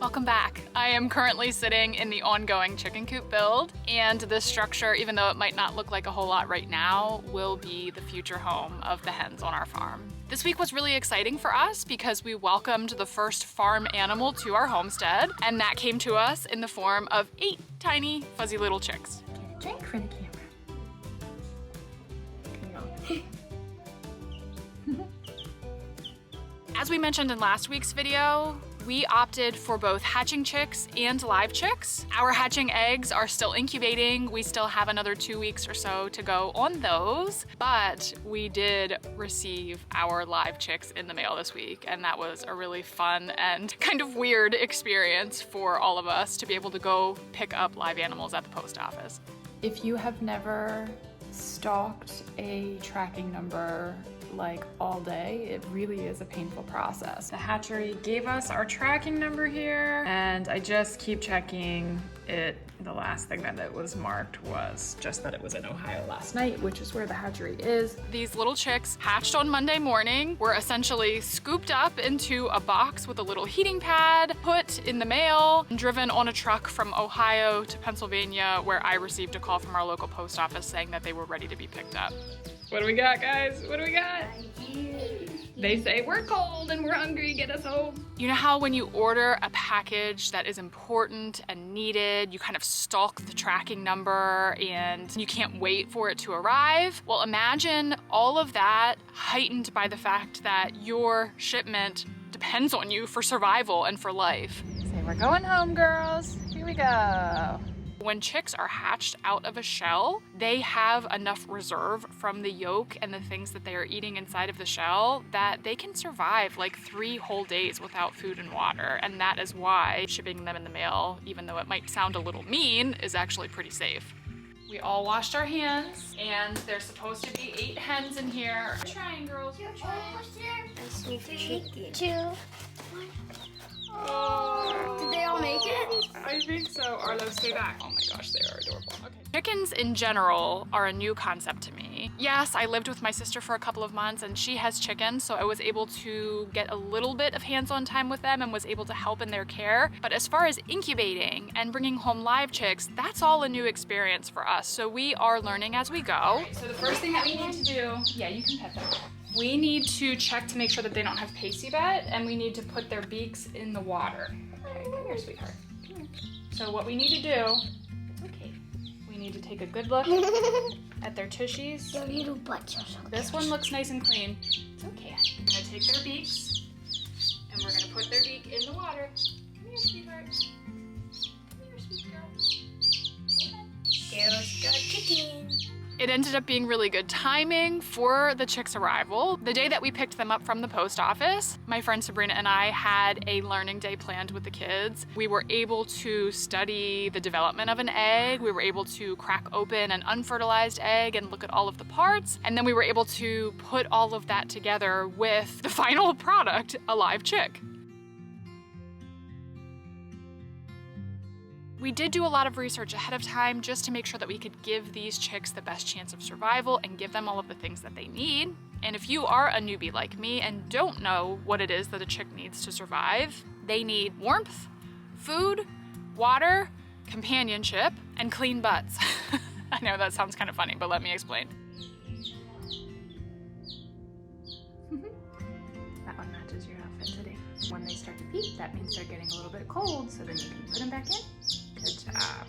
Welcome back. I am currently sitting in the ongoing chicken coop build, and this structure, even though it might not look like a whole lot right now, will be the future home of the hens on our farm. This week was really exciting for us because we welcomed the first farm animal to our homestead, and that came to us in the form of 8 tiny fuzzy little chicks. Get a drink for the camera. As we mentioned in last week's video, we opted for both hatching chicks and live chicks. Our hatching eggs are still incubating. We still have another 2 weeks or so to go on those, but we did receive our live chicks in the mail this week, and that was a really fun and kind of weird experience for all of us to be able to go pick up live animals at the post office. If you have never stalked a tracking number like all day, it really is a painful process. The hatchery gave us our tracking number here, and I just keep checking it. The last thing that it was marked was just that it was in Ohio last night, which is where the hatchery is. These little chicks hatched on Monday morning, were essentially scooped up into a box with a little heating pad, put in the mail, and driven on a truck from Ohio to Pennsylvania, where I received a call from our local post office saying that they were ready to be picked up. What do we got, guys? What do we got? They say we're cold and we're hungry, get us home. You know how when you order a package that is important and needed, you kind of stalk the tracking number and you can't wait for it to arrive? Well, imagine all of that heightened by the fact that your shipment depends on you for survival and for life. Say we're going home, girls. Here we go. When chicks are hatched out of a shell, they have enough reserve from the yolk and the things that they are eating inside of the shell that they can survive like 3 whole days without food and water. And that is why shipping them in the mail, even though it might sound a little mean, is actually pretty safe. We all washed our hands, and there's supposed to be 8 hens in here. We're trying, girls, we're trying. Oh. Did they all make it? I think so. Arlo, stay back. Oh my gosh, they are adorable. Okay. Chickens in general are a new concept to me. Yes, I lived with my sister for a couple of months and she has chickens, so I was able to get a little bit of hands-on time with them and was able to help in their care. But as far as incubating and bringing home live chicks, that's all a new experience for us. So we are learning as we go. So the first thing that we need to do, yeah, you can pet them. We need to check to make sure that they don't have pasty butt, and we need to put their beaks in the water. Okay, come here, sweetheart. Come here. So what we need to do, okay, we need to take a good look at their tushies. Their little butts are so This one looks nice and clean. It's okay. We're gonna take their beaks, and we're gonna put their beak in the water. Come here, sweetheart. Come here, sweet girl. There's the chicken. It ended up being really good timing for the chicks' arrival. The day that we picked them up from the post office, my friend Sabrina and I had a learning day planned with the kids. We were able to study the development of an egg. We were able to crack open an unfertilized egg and look at all of the parts. And then we were able to put all of that together with the final product, a live chick. We did do a lot of research ahead of time just to make sure that we could give these chicks the best chance of survival and give them all of the things that they need. And if you are a newbie like me and don't know what it is that a chick needs to survive, they need warmth, food, water, companionship, and clean butts. I know that sounds kind of funny, but let me explain. That one matches your outfit today. When they start to peak, that means they're getting a little bit cold, so then you can put them back in. Good job.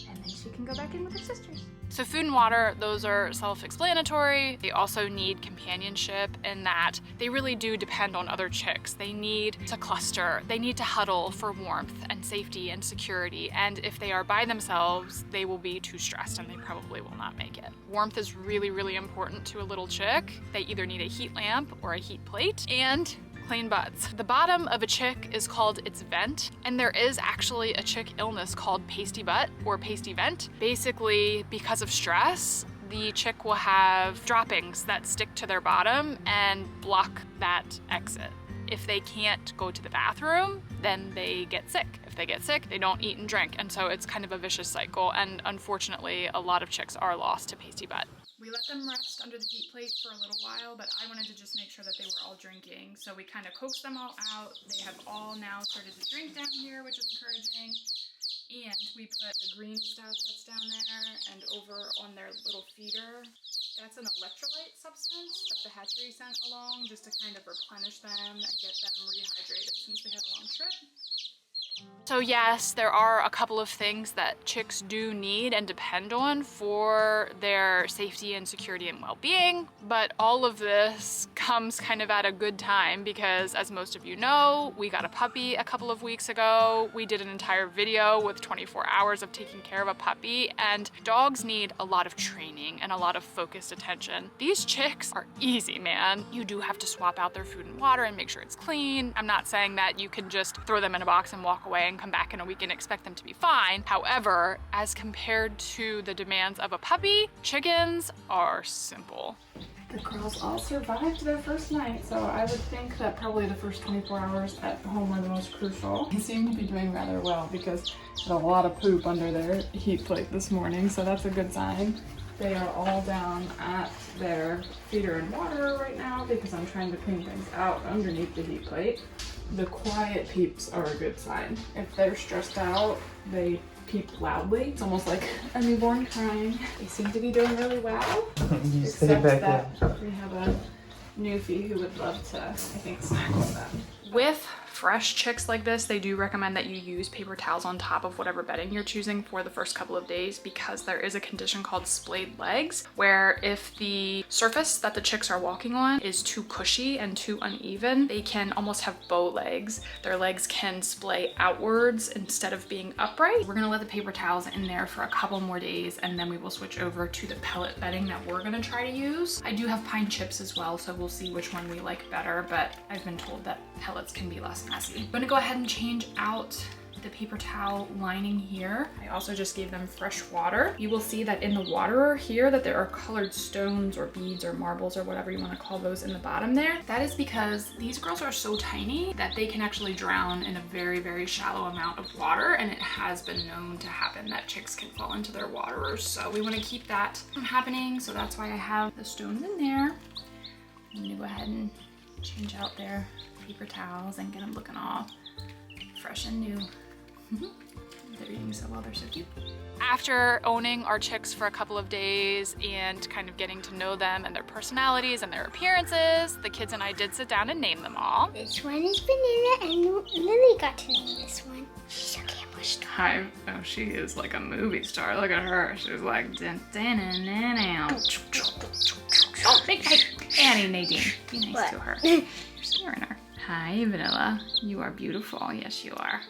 And then she can go back in with her sisters. So food and water, those are self-explanatory. They also need companionship in that they really do depend on other chicks. They need to cluster, they need to huddle for warmth and safety and security. And if they are by themselves, they will be too stressed and they probably will not make it. Warmth is really, really important to a little chick. They either need a heat lamp or a heat plate, and clean butts. The bottom of a chick is called its vent, and there is actually a chick illness called pasty butt or pasty vent. Basically, because of stress, the chick will have droppings that stick to their bottom and block that exit. If they can't go to the bathroom, then they get sick. If they get sick, they don't eat and drink. And so it's kind of a vicious cycle. And unfortunately, a lot of chicks are lost to pasty butt. We let them rest under the heat plate for a little while, but I wanted to just make sure that they were all drinking. So we kind of coaxed them all out. They have all now started to drink down here, which is encouraging. And we put the green stuff that's down there and over on their little feeder. That's an electrolyte substance that the hatchery sent along just to kind of replenish them and get them rehydrated since we had a long trip. So yes, there are a couple of things that chicks do need and depend on for their safety and security and well-being, but all of this comes kind of at a good time because, as most of you know, we got a puppy a couple of weeks ago. We did an entire video with 24 hours of taking care of a puppy, and dogs need a lot of training and a lot of focused attention. These chicks are easy, man. You do have to swap out their food and water and make sure it's clean. I'm not saying that you can just throw them in a box and walk away and come back in a week and expect them to be fine. However, as compared to the demands of a puppy, chickens are simple. The girls all survived their first night, so I would think that probably the first 24 hours at home are the most crucial. They seem to be doing rather well because there's a lot of poop under their heat plate this morning, so that's a good sign. They are all down at their feeder and water right now because I'm trying to clean things out underneath the heat plate. The quiet peeps are a good sign. If they're stressed out, they peep loudly. It's almost like a newborn crying. They seem to be doing really well. You Except stay back that there. we have a newbie who would love to, I think, snack on them. With fresh chicks like this, they do recommend that you use paper towels on top of whatever bedding you're choosing for the first couple of days because there is a condition called splayed legs, where if the surface that the chicks are walking on is too cushy and too uneven, they can almost have bow legs. Their legs can splay outwards instead of being upright. We're gonna let the paper towels in there for a couple more days and then we will switch over to the pellet bedding that we're gonna try to use. I do have pine chips as well, so we'll see which one we like better, but I've been told that pellets can be less messy. I'm gonna go ahead and change out the paper towel lining here. I also just gave them fresh water. You will see that in the water here that there are colored stones or beads or marbles or whatever you want to call those in the bottom there. That is because these girls are so tiny that they can actually drown in a very, very shallow amount of water, and it has been known to happen that chicks can fall into their waterers. So we want to keep that from happening, so that's why I have the stones in there. I'm gonna go ahead and change out their paper towels and get them looking all fresh and new. They're eating so well, they're so cute. After owning our chicks for a couple of days and kind of getting to know them and their personalities and their appearances, the kids and I did sit down and name them all. This one is Vanilla, and Lily got to name this one. She's a camera star. Hi. Oh, she is like a movie star. Look at her. She's like, dun, dun, dun, dun, dun. Oh, hey, Annie, Nadine, be nice What? to her. You're scaring her. Hi, Vanilla. You are beautiful. Yes, you are.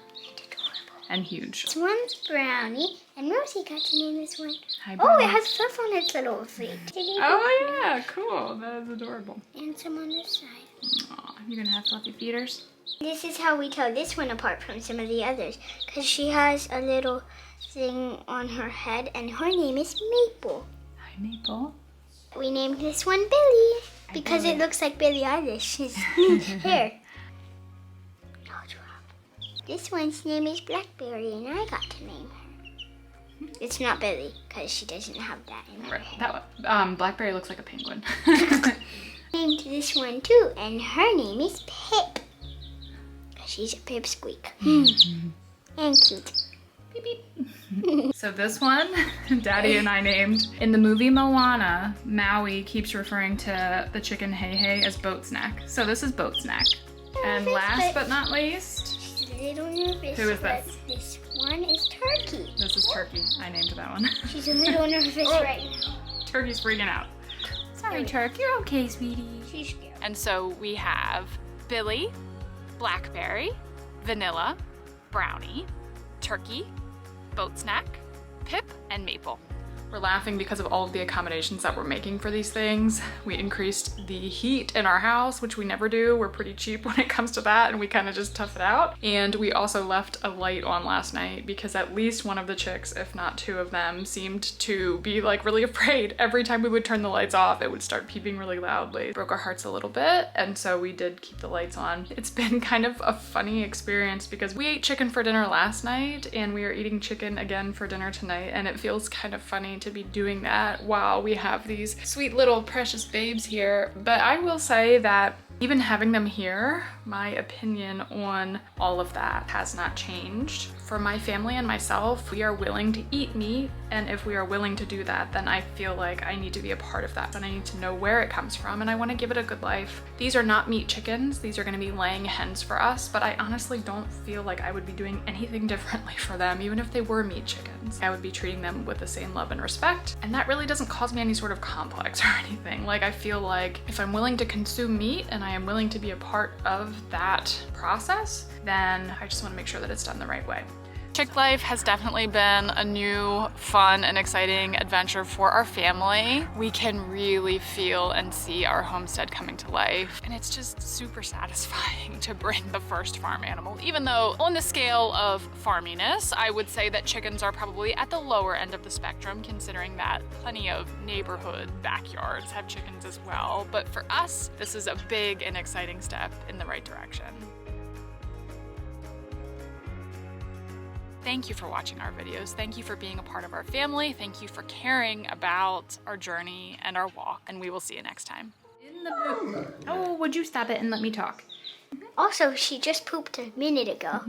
And huge. This one's Brownie, and Rosie got to name this one. Hi, Oh, it Brownie. has fluff on its little feet. Oh yeah, cool. That is adorable. And some on this side. Aw, you gonna have fluffy feeders? This is how we tell this one apart from some of the others, because she has a little thing on her head, and her name is Maple. Hi, Maple. We named this one Billy, because it looks like Billie Eilish's hair. No drop. This one's name is Blackberry, and I got to name her. It's not Billy, because she doesn't have that in her hair. That Blackberry looks like a penguin. Named this one too, and her name is Pip. She's a pipsqueak. And cute. Beep, beep. So this one, Daddy and I named. In the movie Moana, Maui keeps referring to the chicken Hey Hey as Boat Snack. So this is Boat Snack. And last but not least, She's a little nervous. Who is but this? This one is Turkey. this is Turkey. I named that one. She's a little nervous right now. Turkey's freaking out. Sorry, Turk. You're okay, sweetie. She's scared. And so we have Billy, Blackberry, Vanilla, Brownie, Turkey, Boat Snack, Pip, and Maple. We're laughing because of all of the accommodations that we're making for these things. We increased the heat in our house, which we never do. We're pretty cheap when it comes to that, and we kind of just tough it out. And we also left a light on last night because at least one of the chicks, if not two of them, seemed to be like really afraid. Every time we would turn the lights off, it would start peeping really loudly. Broke our hearts a little bit, and so we did keep the lights on. It's been kind of a funny experience because we ate chicken for dinner last night and we are eating chicken again for dinner tonight, and it feels kind of funny to be doing that while we have these sweet little precious babes here. But I will say that even having them here, my opinion on all of that has not changed. For my family and myself, we are willing to eat meat, and if we are willing to do that, then I feel like I need to be a part of that, and I need to know where it comes from, and I want to give it a good life. These are not meat chickens. These are going to be laying hens for us, but I honestly don't feel like I would be doing anything differently for them, even if they were meat chickens. I would be treating them with the same love and respect, and that really doesn't cause me any sort of complex or anything. Like, I feel like if I'm willing to consume meat and I am willing to be a part of that process, then I just want to make sure that it's done the right way. Chick life has definitely been a new, fun, and exciting adventure for our family. We can really feel and see our homestead coming to life, and it's just super satisfying to bring the first farm animal. Even though on the scale of farminess, I would say that chickens are probably at the lower end of the spectrum, considering that plenty of neighborhood backyards have chickens as well. But for us, this is a big and exciting step in the right direction. Thank you for watching our videos. Thank you for being a part of our family. Thank you for caring about our journey and our walk, and we will see you next time. Oh, would you stop it and let me talk? Also, she just pooped a minute ago.